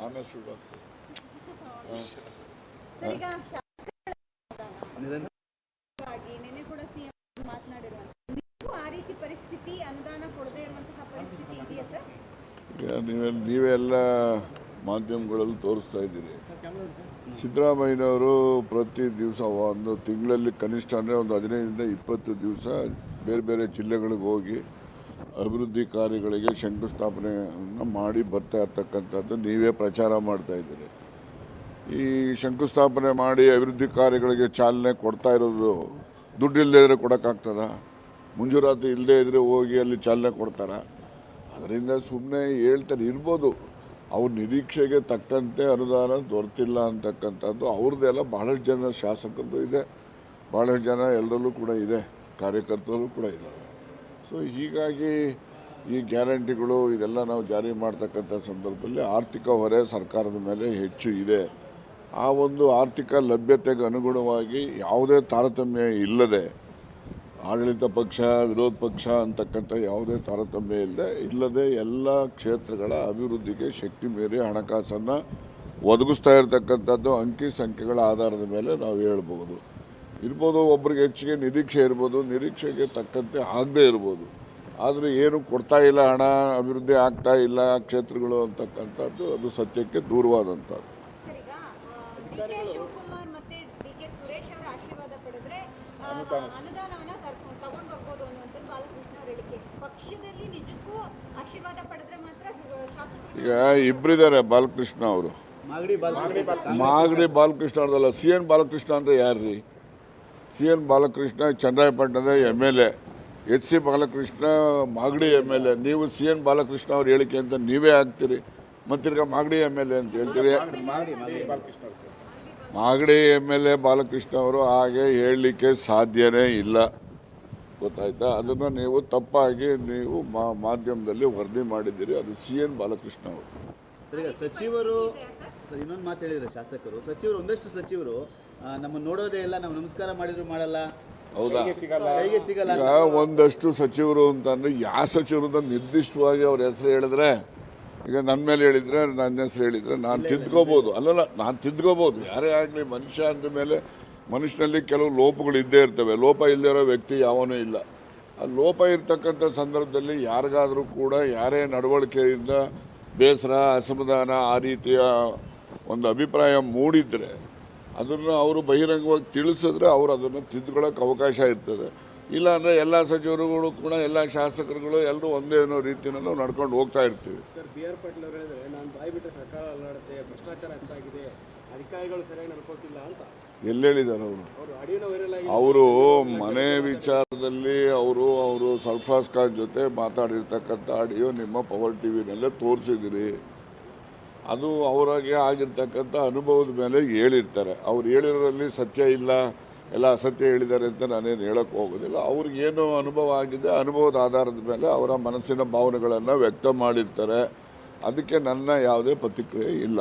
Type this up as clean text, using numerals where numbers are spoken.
ಆಮೇಲೆ ಶುರು ಆಗ್ತದೆ. ನಿನ್ನೆ ಕೂಡ ಸಿಎಂ ಮಾತನಾಡಿರುವಂತಹ ಆ ರೀತಿ ಪರಿಸ್ಥಿತಿ ಅನುದಾನ ಕೊಡದೇ ಇರುವಂತಹ ಪರಿಸ್ಥಿತಿ ಇದೆಯಾ ಸರ್? ನೀವೆಲ್ಲ ಮಾಧ್ಯಮಗಳಲ್ಲಿ ತೋರಿಸ್ತಾ ಇದ್ದೀರಿ. ಸಿದ್ದರಾಮಯ್ಯನವರು ಪ್ರತಿ ದಿವಸ ಒಂದು ತಿಂಗಳಲ್ಲಿ ಕನಿಷ್ಠ ಅಂದರೆ ಒಂದು 15-20 ದಿವಸ ಬೇರೆ ಬೇರೆ ಜಿಲ್ಲೆಗಳಿಗೆ ಹೋಗಿ ಅಭಿವೃದ್ಧಿ ಕಾರ್ಯಗಳಿಗೆ ಶಂಕುಸ್ಥಾಪನೆಯನ್ನು ಮಾಡಿ ಬರ್ತಾ ಇರ್ತಕ್ಕಂಥದ್ದು ನೀವೇ ಪ್ರಚಾರ ಮಾಡ್ತಾ ಇದ್ದೀರಿ. ಈ ಶಂಕುಸ್ಥಾಪನೆ ಮಾಡಿ ಅಭಿವೃದ್ಧಿ ಕಾರ್ಯಗಳಿಗೆ ಚಾಲನೆ ಕೊಡ್ತಾ ಇರೋದು ದುಡ್ಡು ಇಲ್ಲದೇ ಇದ್ರೆ ಕೊಡೋಕ್ಕಾಗ್ತದ? ಮಂಜೂರಾತಿ ಇಲ್ಲದೇ ಇದ್ರೆ ಹೋಗಿ ಅಲ್ಲಿ ಚಾಲನೆ ಕೊಡ್ತಾರ? ಅದರಿಂದ ಸುಮ್ಮನೆ ಹೇಳ್ತಾರೆ ಇರ್ಬೋದು. ಅವ್ರ ನಿರೀಕ್ಷೆಗೆ ತಕ್ಕಂತೆ ಅನುದಾನ ದೊರೆತಿಲ್ಲ ಅಂತಕ್ಕಂಥದ್ದು ಅವ್ರದ್ದೆಲ್ಲ ಬಹಳಷ್ಟು ಜನ ಶಾಸಕರದ್ದು ಇದೆ, ಭಾಳಷ್ಟು ಜನ ಎಲ್ಲರಲ್ಲೂ ಕೂಡ ಇದೆ, ಕಾರ್ಯಕರ್ತರಲ್ಲೂ ಕೂಡ ಇದ್ದಾವೆ. ಸೊ ಹೀಗಾಗಿ ಈ ಗ್ಯಾರಂಟಿಗಳು ಇದೆಲ್ಲ ನಾವು ಜಾರಿ ಮಾಡ್ತಕ್ಕಂಥ ಸಂದರ್ಭದಲ್ಲಿ ಆರ್ಥಿಕ ಹೊರೆ ಸರ್ಕಾರದ ಮೇಲೆ ಹೆಚ್ಚು ಇದೆ. ಆ ಒಂದು ಆರ್ಥಿಕ ಲಭ್ಯತೆಗೆ ಅನುಗುಣವಾಗಿ ಯಾವುದೇ ತಾರತಮ್ಯ ಇಲ್ಲದೆ ಆಡಳಿತ ಪಕ್ಷ ವಿರೋಧ ಪಕ್ಷ ಅಂತಕ್ಕಂಥ ಯಾವುದೇ ತಾರತಮ್ಯ ಇಲ್ಲದೆ ಎಲ್ಲ ಕ್ಷೇತ್ರಗಳ ಅಭಿವೃದ್ಧಿಗೆ ಶಕ್ತಿ ಮೀರಿ ಹಣಕಾಸನ್ನು ಒದಗಿಸ್ತಾ ಇರತಕ್ಕಂಥದ್ದು ಅಂಕಿ ಸಂಖ್ಯೆಗಳ ಆಧಾರದ ಮೇಲೆ ನಾವು ಹೇಳ್ಬೋದು. ಒಬ್ಬರಿಗೆ ಹೆಚ್ಚಿಗೆ ನಿರೀಕ್ಷೆ ಇರ್ಬೋದು, ನಿರೀಕ್ಷೆಗೆ ತಕ್ಕಂತೆ ಆಗದೇ ಇರ್ಬೋದು. ಆದರೆ ಏನು ಕೊಡ್ತಾ ಇಲ್ಲ, ಹಣ ಅಭಿವೃದ್ಧಿ ಆಗ್ತಾ ಇಲ್ಲ ಕ್ಷೇತ್ರಗಳು ಅಂತಕ್ಕಂಥದ್ದು ಅದು ಸತ್ಯಕ್ಕೆ ದೂರವಾದಂಥದ್ದು. ಶಿವಕುಮಾರ್ ಮತ್ತೆ ಡಿ.ಕೆ. ಸುರೇಶ್ ಅವರ ಆಶೀರ್ವಾದ ಪಡೆದ್ರೆ ಅನುದಾನವನ್ನ ತಗೊಂಡು ಬರ್ಬೋದು ಅನ್ನುವಂಥದ್ದು ಬಾಲಕೃಷ್ಣ ಅವರ ಹೇಳಿಕೆ. ಪಕ್ಷದಲ್ಲಿ ನಿಜಕ್ಕೂ ಆಶೀರ್ವಾದ ಪಡೆದ್ರೆ ಮಾತ್ರ ಶಾಸಕರು. ಈಗ ಇಬ್ಬರಿದ್ದಾರೆ ಬಾಲಕೃಷ್ಣ ಅವರು. ಮಾಗಡಿ ಬಾಲಕೃಷ್ಣ ಅವ್ರದಲ್ಲ, CN ಬಾಲಕೃಷ್ಣ ಅಂದ್ರೆ ಯಾರ್ರೀ? CN Balakrishna ಚನ್ನರಾಯಪಟ್ಟಣದ MLA, HC Balakrishna Magadi MLA. ನೀವು CN ಬಾಲಕೃಷ್ಣ ಅವ್ರ ಹೇಳಿಕೆ ಅಂತ ನೀವೇ ಆಗ್ತೀರಿ, ಮತ್ತಿರ್ಗ ಮಾಗಡಿ MLA ಅಂತ ಹೇಳ್ತೀರಿ. ಮಾಗಡಿ MLA ಬಾಲಕೃಷ್ಣ ಅವರು ಹಾಗೆ ಹೇಳಲಿಕ್ಕೆ ಸಾಧ್ಯನೇ ಇಲ್ಲ, ಗೊತ್ತಾಯ್ತಾ? ಅದನ್ನು ನೀವು ತಪ್ಪಾಗಿ ನೀವು ಮಾಧ್ಯಮದಲ್ಲಿ ವರದಿ ಮಾಡಿದ್ದೀರಿ. ಅದು CN ಬಾಲಕೃಷ್ಣ ಅವರು. ಸಚಿವರು ಇನ್ನೊಂದು ಮಾತು ಹೇಳಿದ್ರೆ ಶಾಸಕರು, ಸಚಿವರು ಒಂದಷ್ಟು ಸಚಿವರು ನಮ್ಮ ನೋಡೋದೇ ಇಲ್ಲ, ನಾವು ನಮಸ್ಕಾರ ಮಾಡಿದ್ರು ಮಾಡಲ್ಲ. ಹೌದಾ? ಕೈಗೆ ಸಿಗಲ್ಲ. ಈಗ ಒಂದಷ್ಟು ಸಚಿವರು ಅಂತಂದ್ರೆ ಯಾವ ಸಚಿವರು ಅಂತ ನಿರ್ದಿಷ್ಟವಾಗಿ ಅವ್ರ ಹೆಸರು ಹೇಳಿದ್ರೆ, ಈಗ ನನ್ನ ಮೇಲೆ ಹೇಳಿದ್ರೆ, ನನ್ನ ಹೆಸರು ಹೇಳಿದ್ರೆ ನಾನು ತಿದ್ಕೋಬೋದು. ಅಲ್ಲಲ್ಲ, ನಾನು ತಿದ್ಕೋಬೋದು. ಯಾರೇ ಆಗಲಿ, ಮನುಷ್ಯ ಅಂದ ಮೇಲೆ ಮನುಷ್ಯನಲ್ಲಿ ಕೆಲವು ಲೋಪಗಳು ಇದ್ದೇ ಇರ್ತವೆ. ಲೋಪ ಇಲ್ಲದೇ ಇರೋ ವ್ಯಕ್ತಿ ಯಾವನೂ ಇಲ್ಲ. ಆ ಲೋಪ ಇರ್ತಕ್ಕಂಥ ಸಂದರ್ಭದಲ್ಲಿ ಯಾರಿಗಾದರೂ ಕೂಡ ಯಾರೇ ನಡವಳಿಕೆಯಿಂದ ಬೇಸರ, ಅಸಮಾಧಾನ, ಆ ರೀತಿಯ ಒಂದು ಅಭಿಪ್ರಾಯ ಮೂಡಿದರೆ ಅದನ್ನು ಅವರು ಬಹಿರಂಗವಾಗಿ ತಿಳಿಸಿದ್ರೆ ಅವರು ಅದನ್ನು ತಿದ್ದುಕೊಳ್ಳೋಕೆ ಅವಕಾಶ ಇರ್ತದೆ. ಇಲ್ಲಾಂದರೆ ಎಲ್ಲ ಸಚಿವರುಗಳು ಕೂಡ ಎಲ್ಲ ಶಾಸಕರುಗಳು ಎಲ್ಲರೂ ಒಂದೇ ಅನ್ನೋ ರೀತಿಯಲ್ಲಿ ನಾವು ನಡ್ಕೊಂಡು ಹೋಗ್ತಾ ಇರ್ತೀವಿ. ಸರ್, BR ಪಾಟೀಲ್ ಅವರು ಹೇಳಿದ್ರೆ ನಾನು ಬಾಯಿ ಬಿಟ್ಟರೆ ಸರ್ಕಾರ ಅಲ್ಲಾಡುತ್ತೆ, ಭ್ರಷ್ಟಾಚಾರ ಹೆಚ್ಚಾಗಿದೆ, ಅಧಿಕಾರಿಗಳು ಸರಿಯಾಗಿ ನಡ್ಕೊಳ್ತಿಲ್ಲ ಅಂತ. ಎಲ್ಲಿ ಹೇಳಿದ್ದಾರೆ ಅವರು? ಮನೆ ವಿಚಾರದಲ್ಲಿ ಅವರು ಸರ್ಫರಾಜ್ ಖಾನ್ ಜೊತೆ ಮಾತಾಡಿರ್ತಕ್ಕಂಥ ಆಡಿಯೋ ನಿಮ್ಮ ಪವರ್ ಟಿವಿನಲ್ಲೇ ತೋರಿಸಿದಿರಿ. ಅದು ಅವರಾಗೆ ಆಗಿರ್ತಕ್ಕಂಥ ಅನುಭವದ ಮೇಲೆ ಹೇಳಿರ್ತಾರೆ. ಅವ್ರು ಹೇಳಿರೋದ್ರಲ್ಲಿ ಸತ್ಯ ಇಲ್ಲ, ಎಲ್ಲ ಅಸತ್ಯ ಹೇಳಿದ್ದಾರೆ ಅಂತ ನಾನೇನು ಹೇಳೋಕ್ಕೆ ಹೋಗೋದಿಲ್ಲ. ಅವ್ರಿಗೇನು ಅನುಭವ ಆಗಿದೆ, ಅನುಭವದ ಆಧಾರದ ಮೇಲೆ ಅವರ ಮನಸ್ಸಿನ ಭಾವನೆಗಳನ್ನು ವ್ಯಕ್ತ ಮಾಡಿರ್ತಾರೆ. ಅದಕ್ಕೆ ನನ್ನ ಯಾವುದೇ ಪ್ರತಿಕ್ರಿಯೆ ಇಲ್ಲ.